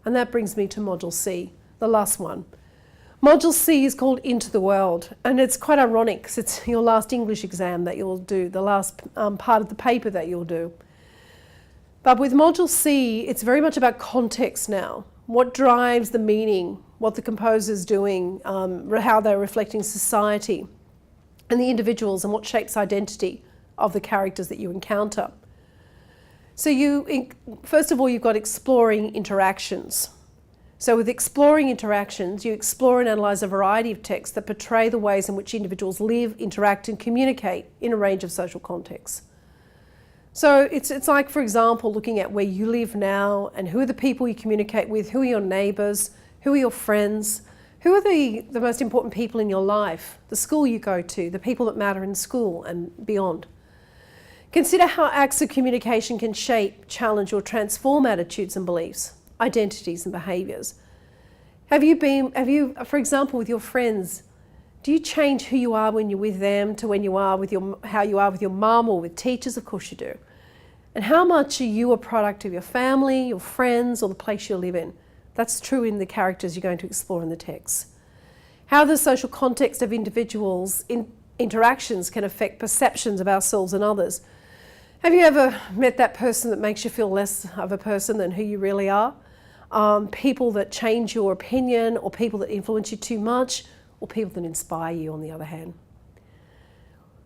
And that brings me to Module C, the last one. Module C is called Into the World, and it's quite ironic because it's your last English exam that you'll do, the last part of the paper that you'll do. But with Module C, it's very much about context now. What drives the meaning, what the composer's doing, how they're reflecting society and the individuals, and what shapes identity of the characters that you encounter. So first of all, you've got exploring interactions. So with exploring interactions, you explore and analyse a variety of texts that portray the ways in which individuals live, interact and communicate in a range of social contexts. So it's like, for example, looking at where you live now and who are the people you communicate with, who are your neighbours, who are your friends, who are the most important people in your life, the school you go to, the people that matter in school and beyond. Consider how acts of communication can shape, challenge or transform attitudes and beliefs, identities and behaviours. Have you, for example, with your friends, do you change who you are when you're with them to when you are with how you are with your mum or with teachers? Of course you do. And how much are you a product of your family, your friends or the place you live in? That's true in the characters you're going to explore in the text. How the social context of individuals' interactions can affect perceptions of ourselves and others. Have you ever met that person that makes you feel less of a person than who you really are? People that change your opinion, or people that influence you too much, or people that inspire you on the other hand.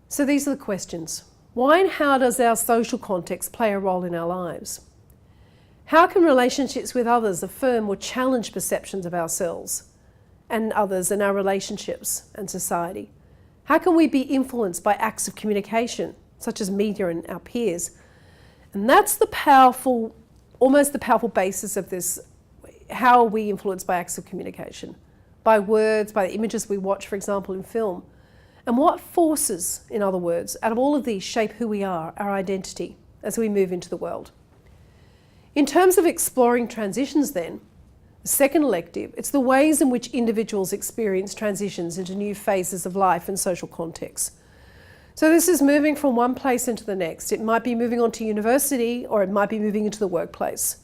So these are the questions. Why and how does our social context play a role in our lives? How can relationships with others affirm or challenge perceptions of ourselves and others and our relationships and society? How can we be influenced by acts of communication, such as media and our peers? And that's the powerful, almost the powerful basis of this. How are we influenced by acts of communication? By words, by the images we watch, for example, in film. And what forces, in other words, out of all of these shape who we are, our identity, as we move into the world? In terms of exploring transitions then, the second elective, it's the ways in which individuals experience transitions into new phases of life and social contexts. So this is moving from one place into the next. It might be moving on to university, or it might be moving into the workplace.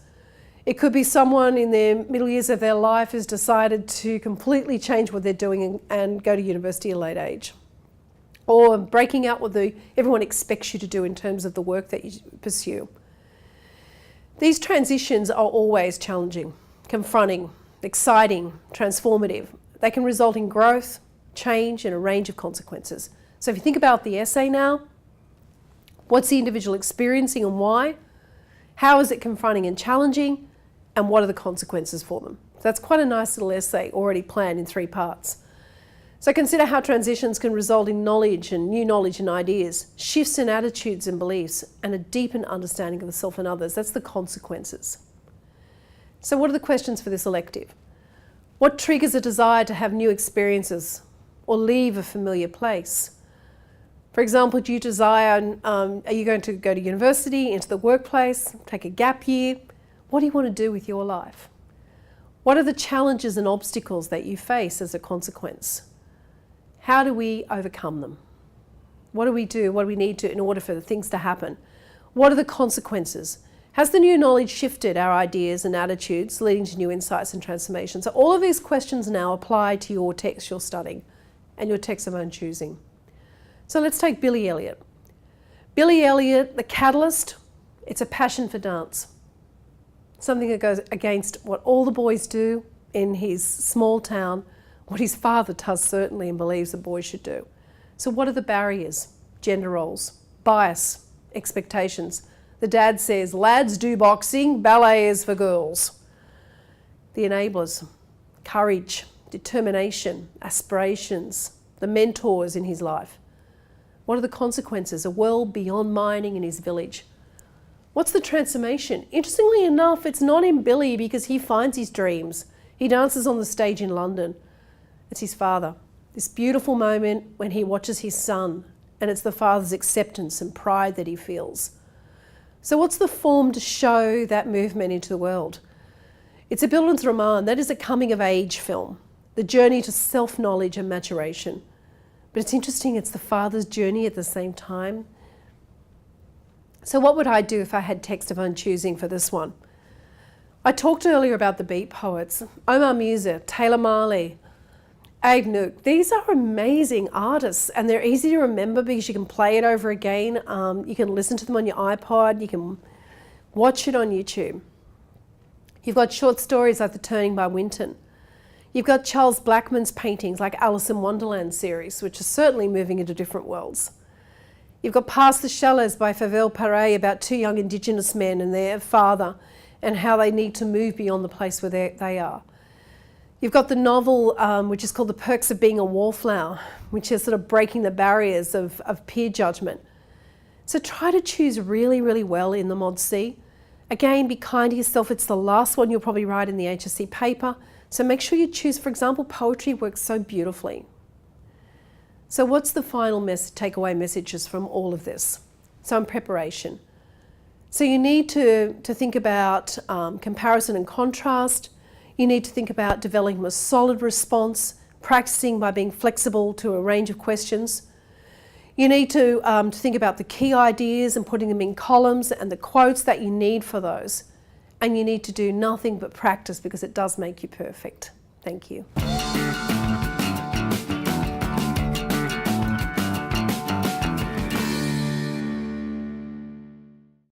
It could be someone in their middle years of their life has decided to completely change what they're doing and go to university at a late age. Or breaking out what everyone expects you to do in terms of the work that you pursue. These transitions are always challenging, confronting, exciting, transformative. They can result in growth, change and a range of consequences. So if you think about the essay now, what's the individual experiencing and why? How is it confronting and challenging? And what are the consequences for them? So that's quite a nice little essay already planned in 3 parts. So consider how transitions can result in knowledge and new knowledge and ideas, shifts in attitudes and beliefs, and a deepened understanding of the self and others. That's the consequences. So what are the questions for this elective? What triggers a desire to have new experiences or leave a familiar place? For example, do you desire, are you going to go to university, into the workplace, take a gap year? What do you want to do with your life? What are the challenges and obstacles that you face as a consequence? How do we overcome them? What do we do? What do we need to in order for the things to happen? What are the consequences? Has the new knowledge shifted our ideas and attitudes, leading to new insights and transformations? So all of these questions now apply to your text you're studying and your text of own choosing. So let's take Billy Elliot. Billy Elliot, the catalyst, it's a passion for dance. Something that goes against what all the boys do in his small town, what his father does certainly and believes that boys should do. So what are the barriers? Gender roles, bias, expectations. The dad says, lads do boxing, ballet is for girls. The enablers, courage, determination, aspirations, the mentors in his life. What are the consequences? A world beyond mining in his village. What's the transformation? Interestingly enough, it's not in Billy because he finds his dreams. He dances on the stage in London. It's his father. This beautiful moment when he watches his son, and it's the father's acceptance and pride that he feels. So what's the form to show that movement into the world? It's a Bildungsroman. That is a coming-of-age film, the journey to self-knowledge and maturation. But it's interesting, it's the father's journey at the same time. So what would I do if I had text of own choosing for this one? I talked earlier about the beat poets. Omar Musa, Taylor Marley, Abe Nook. These are amazing artists, and they're easy to remember because you can play it over again. You can listen to them on your iPod. You can watch it on YouTube. You've got short stories like The Turning by Winton. You've got Charles Blackman's paintings like Alice in Wonderland series, which are certainly moving into different worlds. You've got Past the Shallows by Favel Paré about two young Indigenous men and their father and how they need to move beyond the place where they are. You've got the novel, which is called The Perks of Being a Wallflower, which is sort of breaking the barriers of peer judgment. So try to choose really, really well in the Mod C. Again, be kind to yourself. It's the last one you'll probably write in the HSC paper. So make sure you choose, for example, poetry works so beautifully. So what's the final takeaway messages from all of this? So in preparation. So you need to think about comparison and contrast. You need to think about developing a solid response, practicing by being flexible to a range of questions. You need to think about the key ideas and putting them in columns and the quotes that you need for those. And you need to do nothing but practice because it does make you perfect. Thank you.